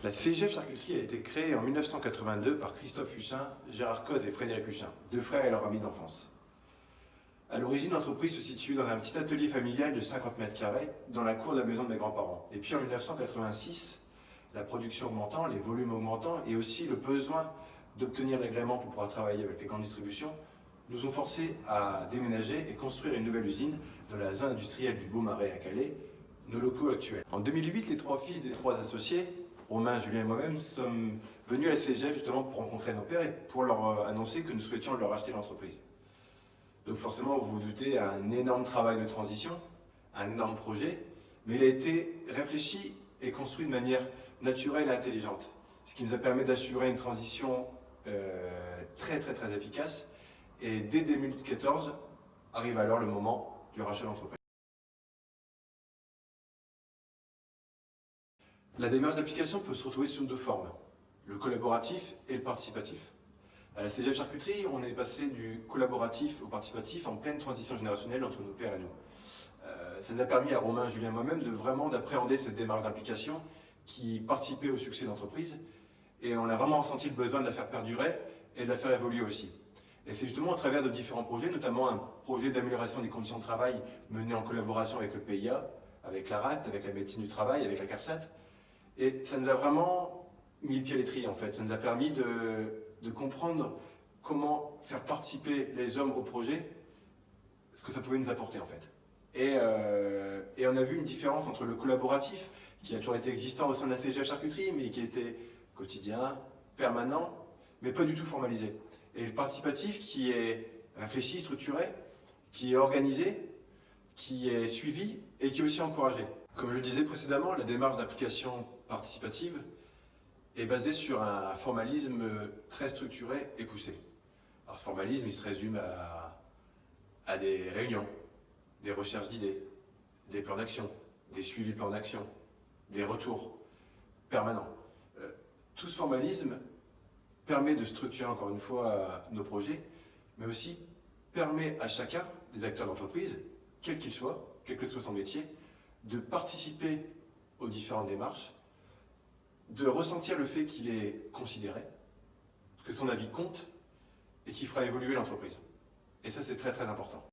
La CGF Charcuterie a été créée en 1982 par Christophe Huchin, Gérard Coz et Frédéric Huchin, deux frères et leurs amis d'enfance. À l'origine, l'entreprise se situe dans un petit atelier familial de 50 mètres carrés dans la cour de la maison de mes grands-parents. Et puis en 1986, la production augmentant, les volumes augmentant et aussi le besoin d'obtenir l'agrément pour pouvoir travailler avec les grandes distributions, nous ont forcés à déménager et construire une nouvelle usine dans la zone industrielle du Beaumarais à Calais, nos locaux actuels. En 2008, les trois fils des trois associés, Romain, Julien et moi-même, sommes venus à la CGF justement pour rencontrer nos pères et pour leur annoncer que nous souhaitions leur acheter l'entreprise. Donc forcément, vous vous doutez, un énorme travail de transition, un énorme projet, mais il a été réfléchi et construit de manière naturelle et intelligente, ce qui nous a permis d'assurer une transition très efficace. Et dès 2014, arrive alors le moment du rachat d'entreprise. La démarche d'application peut se retrouver sous deux formes, le collaboratif et le participatif. À la CGF Charcuterie, on est passé du collaboratif au participatif en pleine transition générationnelle entre nos pères et nous. Ça nous a permis à Romain, Julien et moi-même de vraiment d'appréhender cette démarche d'implication qui participait au succès de l'entreprise et on a vraiment ressenti le besoin de la faire perdurer et de la faire évoluer aussi. Et c'est justement à travers de différents projets, notamment un projet d'amélioration des conditions de travail mené en collaboration avec le PIA, avec l'ARACT, avec la médecine du travail, avec la CARSAT. Et ça nous a vraiment mis le pied à l'étrier en fait. Ça nous a permis de comprendre comment faire participer les hommes au projet, ce que ça pouvait nous apporter en fait. Et on a vu une différence entre le collaboratif, qui a toujours été existant au sein de la CGF Charcuterie, mais qui était quotidien, permanent, mais pas du tout formalisé. Et le participatif qui est réfléchi, structuré, qui est organisé, qui est suivi et qui est aussi encouragé. Comme je le disais précédemment, la démarche d'application participative est basée sur un formalisme très structuré et poussé. Alors ce formalisme, il se résume à des réunions, des recherches d'idées, des plans d'action, des suivis de plans d'action, des retours permanents. Tout ce formalisme permet de structurer encore une fois nos projets, mais aussi permet à chacun des acteurs d'entreprise, quel qu'il soit, quel que soit son métier, de participer aux différentes démarches, de ressentir le fait qu'il est considéré, que son avis compte et qu'il fera évoluer l'entreprise. Et ça, c'est très important.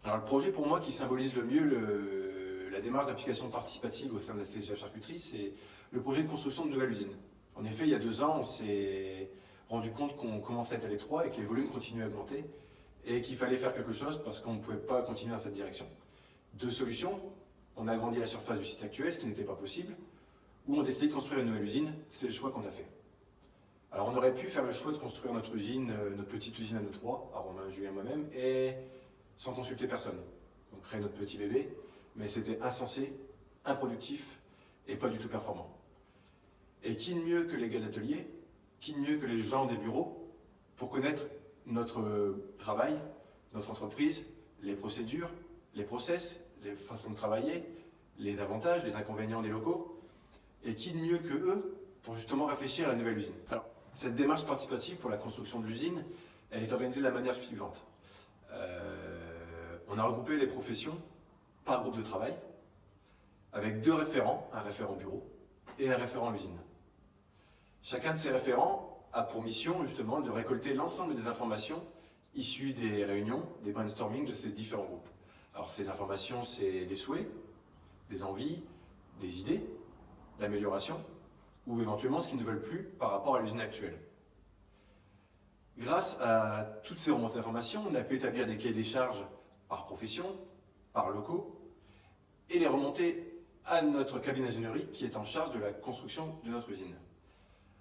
Alors le projet pour moi qui symbolise le mieux la démarche d'application participative au sein de la CGF Charcuterie, c'est le projet de construction de nouvelle usine. En effet, il y a 2 ans, on s'est rendu compte qu'on commençait à être à l'étroit et que les volumes continuaient à augmenter et qu'il fallait faire quelque chose parce qu'on ne pouvait pas continuer dans cette direction. 2 solutions, on a agrandi la surface du site actuel, ce qui n'était pas possible, ou on a décidé de construire une nouvelle usine, c'est le choix qu'on a fait. Alors on aurait pu faire le choix de construire notre usine, notre petite usine à nous trois, à Romain, Julien et moi-même, et sans consulter personne. On crée notre petit bébé, mais c'était insensé, improductif et pas du tout performant. Et qui de mieux que les gars d'atelier, qui de mieux que les gens des bureaux pour connaître notre travail, notre entreprise, les procédures, les process, les façons de travailler, les avantages, les inconvénients des locaux, et qui de mieux que eux pour justement réfléchir à la nouvelle usine. Alors, cette démarche participative pour la construction de l'usine, elle est organisée de la manière suivante. On a regroupé les professions par groupe de travail, avec 2 référents, un référent bureau et un référent usine. Chacun de ces référents a pour mission justement de récolter l'ensemble des informations issues des réunions, des brainstorming de ces différents groupes. Alors ces informations, c'est des souhaits, des envies, des idées d'amélioration, ou éventuellement ce qu'ils ne veulent plus par rapport à l'usine actuelle. Grâce à toutes ces remontées d'informations, on a pu établir des cahiers des charges par profession, par locaux, et les remonter à notre cabinet d'ingénierie qui est en charge de la construction de notre usine.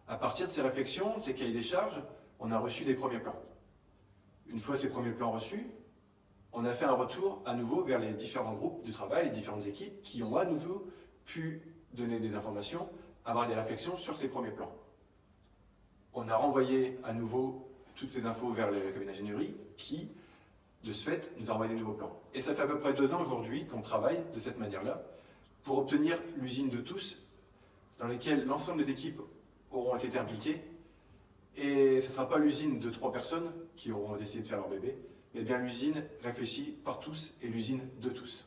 À partir de ces réflexions, ces cahiers des charges, on a reçu des premiers plans. Une fois ces premiers plans reçus, on a fait un retour à nouveau vers les différents groupes de travail, les différentes équipes qui ont à nouveau pu donner des informations, avoir des réflexions sur ces premiers plans. On a renvoyé à nouveau toutes ces infos vers le cabinet d'ingénierie qui, de ce fait, nous a envoyé des nouveaux plans. Et ça fait à peu près 2 ans aujourd'hui qu'on travaille de cette manière-là pour obtenir l'usine de tous, dans laquelle l'ensemble des équipes auront été impliquées. Et ce ne sera pas l'usine de 3 personnes qui auront décidé de faire leur bébé, mais bien l'usine réfléchie par tous et l'usine de tous.